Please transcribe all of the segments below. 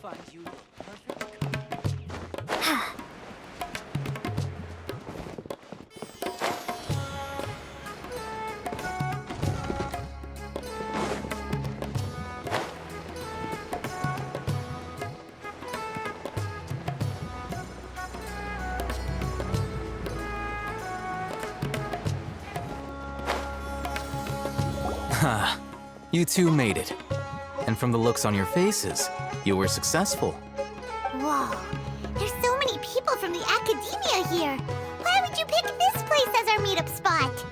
find you perfect. Ha! You two made it. And from the looks on your faces, you were successful. Whoa, there's so many people from the academia here. Why would you pick this place as our meetup spot?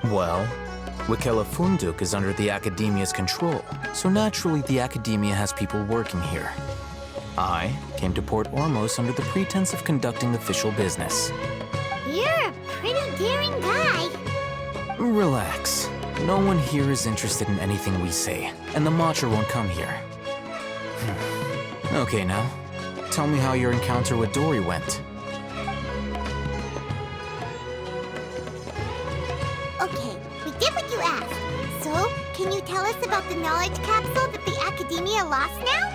Well, Wikela Funduk is under the academia's control, so naturally the academia has people working here. I came to Port Ormos under the pretense of conducting official business. You're a pretty daring guy. Relax. No one here is interested in anything we say, and the Matcha won't come here. Okay now, tell me how your encounter with Dory went. Okay, we did what you asked. So, can you tell us about the knowledge capsule that the academia lost now?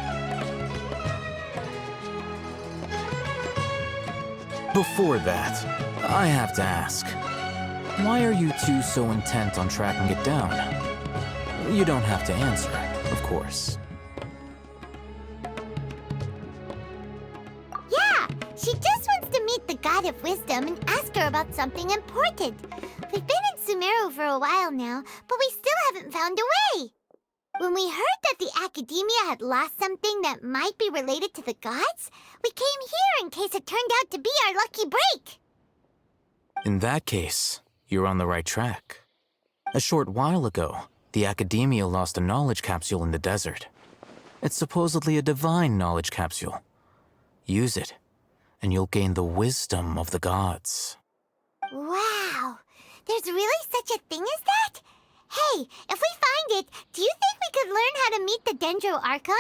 Before that, I have to ask, why are you two so intent on tracking it down? You don't have to answer, of course. Yeah, she just wants to meet the God of Wisdom and ask her about something important. We've been in Sumeru for a while now, but we still haven't found a way. When we heard that the academia had lost something that might be related to the gods, we came here in case it turned out to be our lucky break. In that case, you're on the right track. A short while ago, the academia lost a knowledge capsule in the desert. It's supposedly a divine knowledge capsule. Use it, and you'll gain the wisdom of the gods. Wow, there's really such a thing as that? Hey, if we find it, do you think we could learn how to meet the Dendro archon?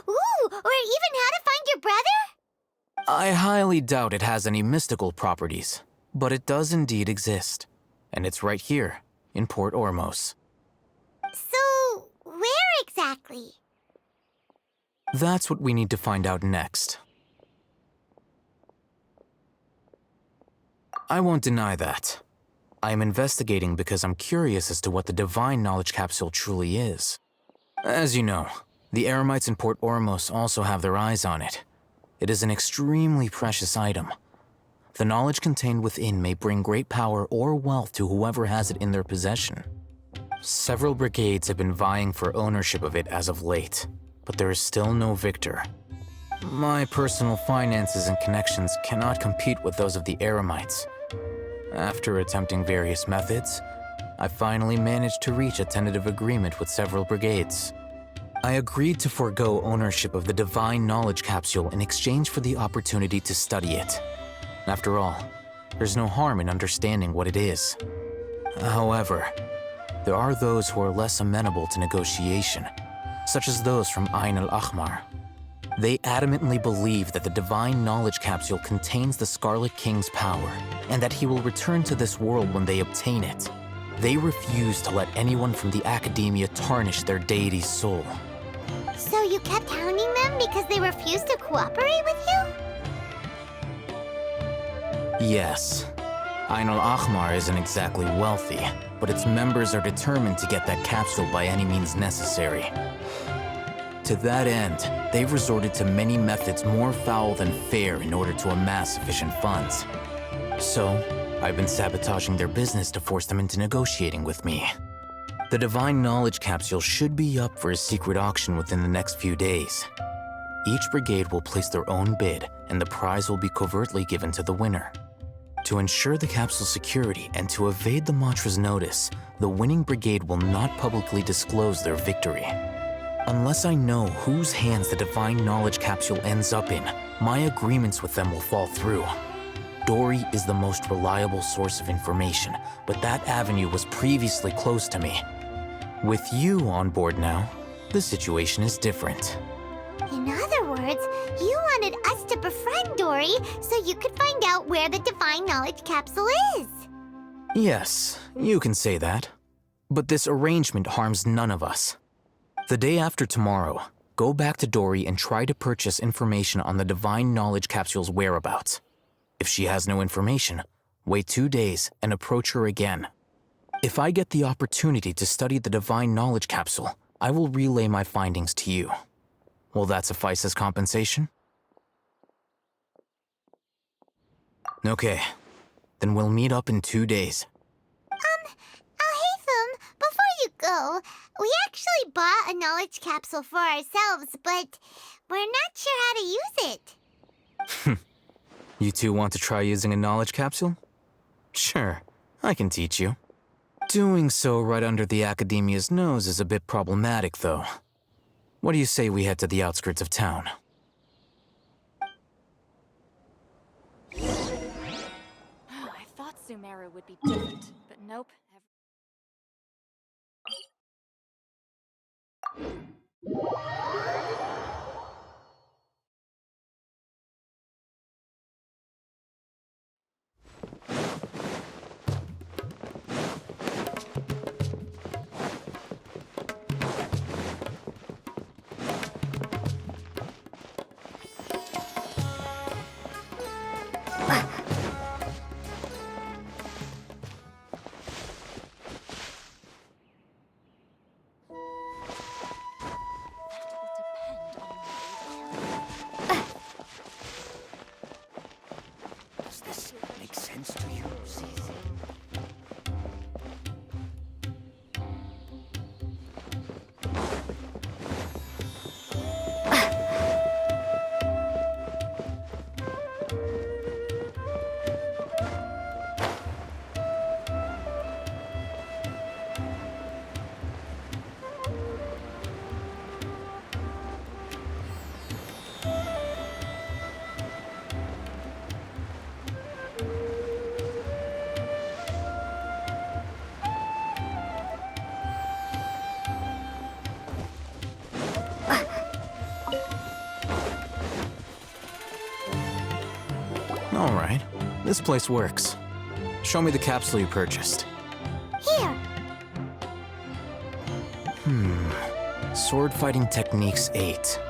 Ooh, or even how to find your brother? I highly doubt it has any mystical properties, but it does indeed exist. And it's right here, in Port Ormos. So, where exactly? That's what we need to find out next. I won't deny that. I am investigating because I'm curious as to what the divine knowledge capsule truly is. As you know, the Eremites in Port Ormos also have their eyes on it. It is an extremely precious item. The knowledge contained within may bring great power or wealth to whoever has it in their possession. Several brigades have been vying for ownership of it as of late, but there is still no victor. My personal finances and connections cannot compete with those of the Eremites. After attempting various methods, I finally managed to reach a tentative agreement with several brigades. I agreed to forego ownership of the divine knowledge capsule in exchange for the opportunity to study it. After all, there's no harm in understanding what it is. However, there are those who are less amenable to negotiation, such as those from Ain al-Ahmar. They adamantly believe that the divine knowledge capsule contains the Scarlet King's power, and that he will return to this world when they obtain it. They refuse to let anyone from the academia tarnish their deity's soul. So you kept hounding them because they refused to cooperate with you? Yes. Ain al-Ahmar isn't exactly wealthy, but its members are determined to get that capsule by any means necessary. To that end, they've resorted to many methods more foul than fair in order to amass sufficient funds. So, I've been sabotaging their business to force them into negotiating with me. The divine knowledge capsule should be up for a secret auction within the next few days. Each brigade will place their own bid, and the prize will be covertly given to the winner. To ensure the capsule's security and to evade the mantra's notice, the winning brigade will not publicly disclose their victory. Unless I know whose hands the divine knowledge capsule ends up in, my agreements with them will fall through. Dory is the most reliable source of information, but that avenue was previously closed to me. With you on board now, the situation is different. In other words, you wanted us to befriend Dory so you could find out where the divine knowledge capsule is. Yes, you can say that. But this arrangement harms none of us. The day after tomorrow, Go back to Dory and try to purchase information on the Divine Knowledge Capsule's whereabouts. If she has no information, wait 2 days and approach her again. If I get the opportunity to study the Divine Knowledge Capsule, I will relay my findings to you. Will that suffice as compensation? Okay, then we'll meet up in 2 days. Haytham, before you go, we actually bought a knowledge capsule for ourselves, but we're not sure how to use it. You two want to try using a knowledge capsule? Sure, I can teach you. Doing so right under the Academia's nose is a bit problematic, though. What do you say we head to the outskirts of town? I thought Sumeru would be different, but nope. Does this make sense to you, Zizi? All right, this place works. Show me the capsule you purchased. Here. Sword Fighting Techniques 8.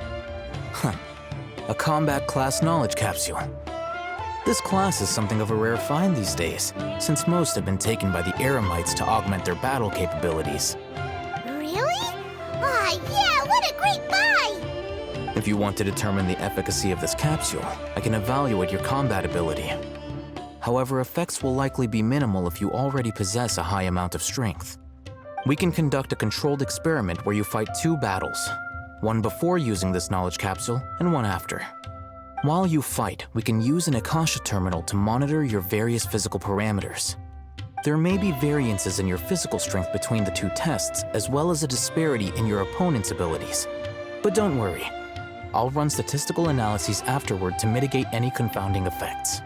Huh. A combat class knowledge capsule. This class is something of a rare find these days, since most have been taken by the Eremites to augment their battle capabilities. Really? Ah, yeah, what a great buy! If you want to determine the efficacy of this capsule, I can evaluate your combat ability. However, effects will likely be minimal if you already possess a high amount of strength. We can conduct a controlled experiment where you fight 2 battles, one before using this knowledge capsule and one after. While you fight, we can use an Akasha terminal to monitor your various physical parameters. There may be variances in your physical strength between the 2 tests, as well as a disparity in your opponent's abilities. But don't worry, I'll run statistical analyses afterward to mitigate any confounding effects.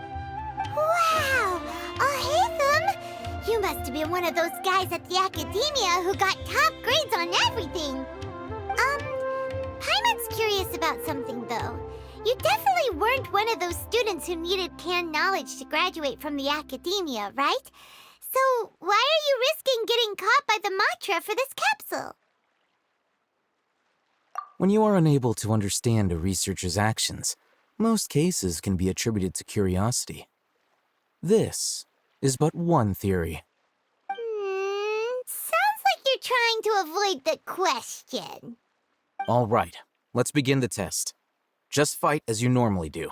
Wow! Haytham! You must have been one of those guys at the Academia who got top grades on everything! Paimon's curious about something, though. You definitely weren't one of those students who needed canned knowledge to graduate from the Academia, right? So why are you risking getting caught by the Matra for this capsule? When you are unable to understand a researcher's actions, most cases can be attributed to curiosity. This is but one theory. Sounds like you're trying to avoid the question. All right, let's begin the test. Just fight as you normally do.